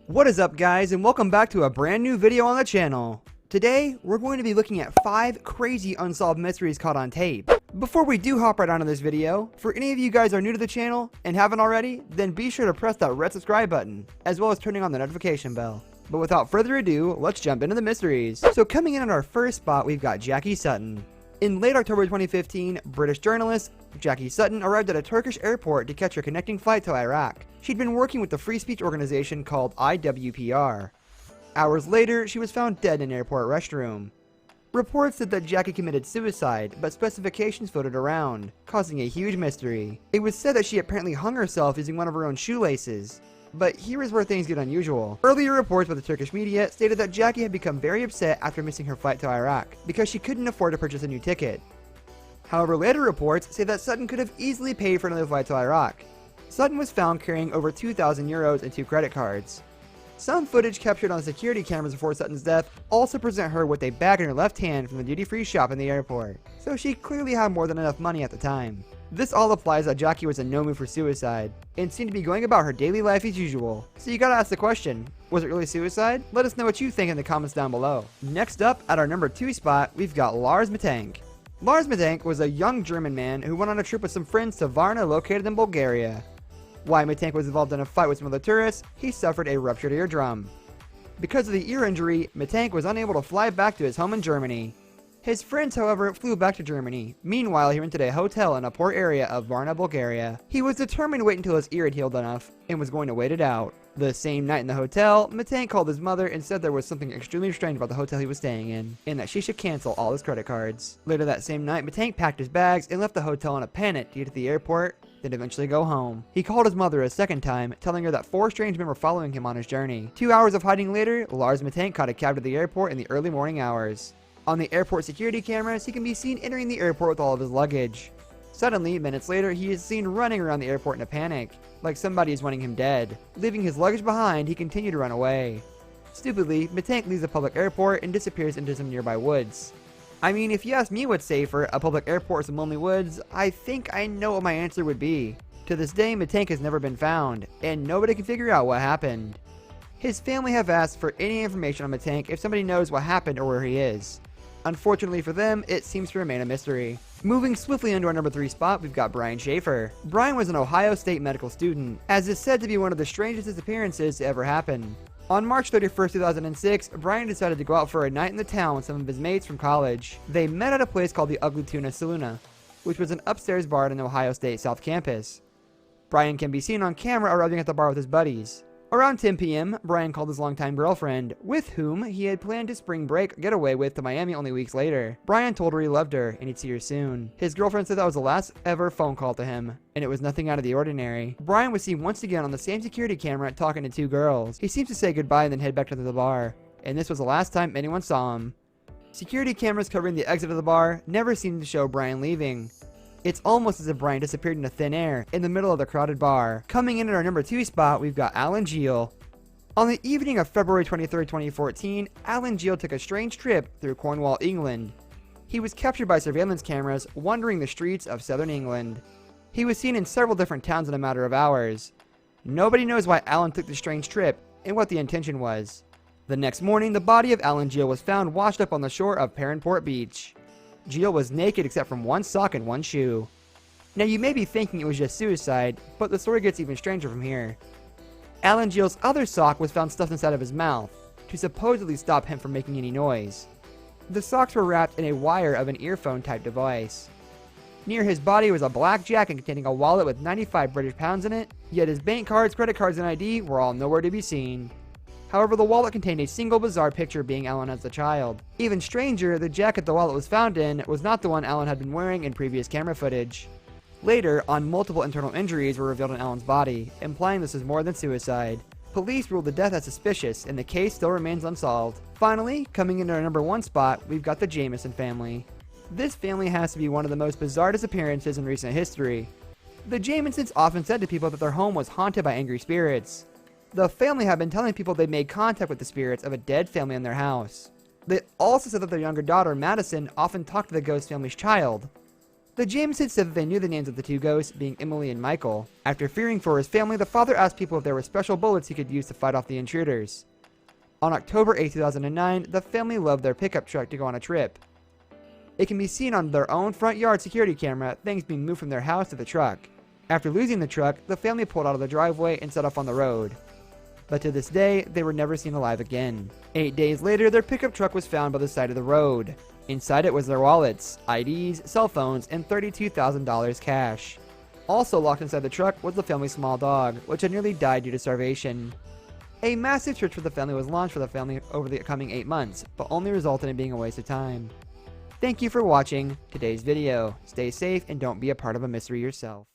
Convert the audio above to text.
What is up, guys, and welcome back to a brand new video on the channel. Today, we're going to be looking at 5 crazy unsolved mysteries caught on tape. Before we do hop right onto this video, for any of you guys who are new to the channel and haven't already, then be sure to press that red subscribe button, as well as turning on the notification bell. But without further ado, let's jump into the mysteries. So coming in at our first spot, we've got Jackie Sutton. In late October 2015, British journalist Jackie Sutton arrived at a Turkish airport to catch her connecting flight to Iraq. She'd been working with the free speech organization called IWPR. Hours later, she was found dead in an airport restroom. Reports said that Jackie committed suicide, but specifications floated around, causing a huge mystery. It was said that she apparently hung herself using one of her own shoelaces. But here is where things get unusual. Earlier reports by the Turkish media stated that Jackie had become very upset after missing her flight to Iraq, because she couldn't afford to purchase a new ticket. However, later reports say that Sutton could have easily paid for another flight to Iraq. Sutton was found carrying over 2,000 euros and 2 credit cards. Some footage captured on security cameras before Sutton's death also present her with a bag in her left hand from the duty-free shop in the airport, so she clearly had more than enough money at the time. This all implies that Jackie was in no mood for suicide, and seemed to be going about her daily life as usual. So you gotta ask the question, was it really suicide? Let us know what you think in the comments down below. Next up, at our number 2 spot, we've got Lars Matank. Lars Matank was a young German man who went on a trip with some friends to Varna, located in Bulgaria. While Matank was involved in a fight with some of the tourists, he suffered a ruptured eardrum. Because of the ear injury, Matank was unable to fly back to his home in Germany. His friends, however, flew back to Germany. Meanwhile, he rented a hotel in a poor area of Varna, Bulgaria. He was determined to wait until his ear had healed enough, and was going to wait it out. The same night in the hotel, Matank called his mother and said there was something extremely strange about the hotel he was staying in, and that she should cancel all his credit cards. Later that same night, Matank packed his bags and left the hotel in a panic to get to the airport, then eventually go home. He called his mother a second time, telling her that 4 strange men were following him on his journey. 2 hours of hiding later, Lars Matank caught a cab to the airport in the early morning hours. On the airport security cameras, he can be seen entering the airport with all of his luggage. Suddenly, minutes later, he is seen running around the airport in a panic, like somebody is wanting him dead. Leaving his luggage behind, he continued to run away. Stupidly, Matank leaves the public airport and disappears into some nearby woods. I mean, if you ask me what's safer, a public airport or some lonely woods, I think I know what my answer would be. To this day, Matank has never been found, and nobody can figure out what happened. His family have asked for any information on Matank if somebody knows what happened or where he is. Unfortunately for them, it seems to remain a mystery. Moving swiftly into our number 3 spot, we've got Brian Schaefer. Brian was an Ohio State medical student, as is said to be one of the strangest disappearances to ever happen. On March 31st, 2006, Brian decided to go out for a night in the town with some of his mates from college. They met at a place called the Ugly Tuna Saloon, which was an upstairs bar in the Ohio State South Campus. Brian can be seen on camera arriving at the bar with his buddies. Around 10 p.m., Brian called his longtime girlfriend, with whom he had planned a spring break getaway with to Miami only weeks later. Brian told her he loved her and he'd see her soon. His girlfriend said that was the last ever phone call to him, and it was nothing out of the ordinary. Brian was seen once again on the same security camera talking to 2 girls. He seems to say goodbye and then head back to the bar, and this was the last time anyone saw him. Security cameras covering the exit of the bar never seemed to show Brian leaving. It's almost as if Brian disappeared into thin air in the middle of the crowded bar. Coming in at our number 2 spot, we've got Alan Geel. On the evening of February 23, 2014, Alan Geel took a strange trip through Cornwall, England. He was captured by surveillance cameras wandering the streets of southern England. He was seen in several different towns in a matter of hours. Nobody knows why Alan took this strange trip and what the intention was. The next morning, the body of Alan Geel was found washed up on the shore of Perranport Beach. Geel was naked except from 1 sock and 1 shoe. Now you may be thinking it was just suicide, but the story gets even stranger from here. Alan Geel's other sock was found stuffed inside of his mouth, to supposedly stop him from making any noise. The socks were wrapped in a wire of an earphone type device. Near his body was a black jacket containing a wallet with 95 British pounds in it, yet his bank cards, credit cards, and ID were all nowhere to be seen. However, the wallet contained a single bizarre picture being Alan as a child. Even stranger, the jacket the wallet was found in was not the one Alan had been wearing in previous camera footage. Later on, multiple internal injuries were revealed on Alan's body, implying this was more than suicide. Police ruled the death as suspicious, and the case still remains unsolved. Finally, coming into our number 1 spot, we've got the Jamison family. This family has to be one of the most bizarre disappearances in recent history. The Jamisons often said to people that their home was haunted by angry spirits. The family had been telling people they made contact with the spirits of a dead family in their house. They also said that their younger daughter, Madison, often talked to the ghost family's child. The Jamesons said that they knew the names of the two ghosts, being Emily and Michael. After fearing for his family, the father asked people if there were special bullets he could use to fight off the intruders. On October 8, 2009, the family loaded their pickup truck to go on a trip. It can be seen on their own front yard security camera, things being moved from their house to the truck. After losing the truck, the family pulled out of the driveway and set off on the road. But to this day, they were never seen alive again. 8 days later, their pickup truck was found by the side of the road. Inside it was their wallets, IDs, cell phones, and $32,000 cash. Also locked inside the truck was the family's small dog, which had nearly died due to starvation. A massive search for the family was launched for the family over the coming 8 months, but only resulted in being a waste of time. Thank you for watching today's video. Stay safe and don't be a part of a mystery yourself.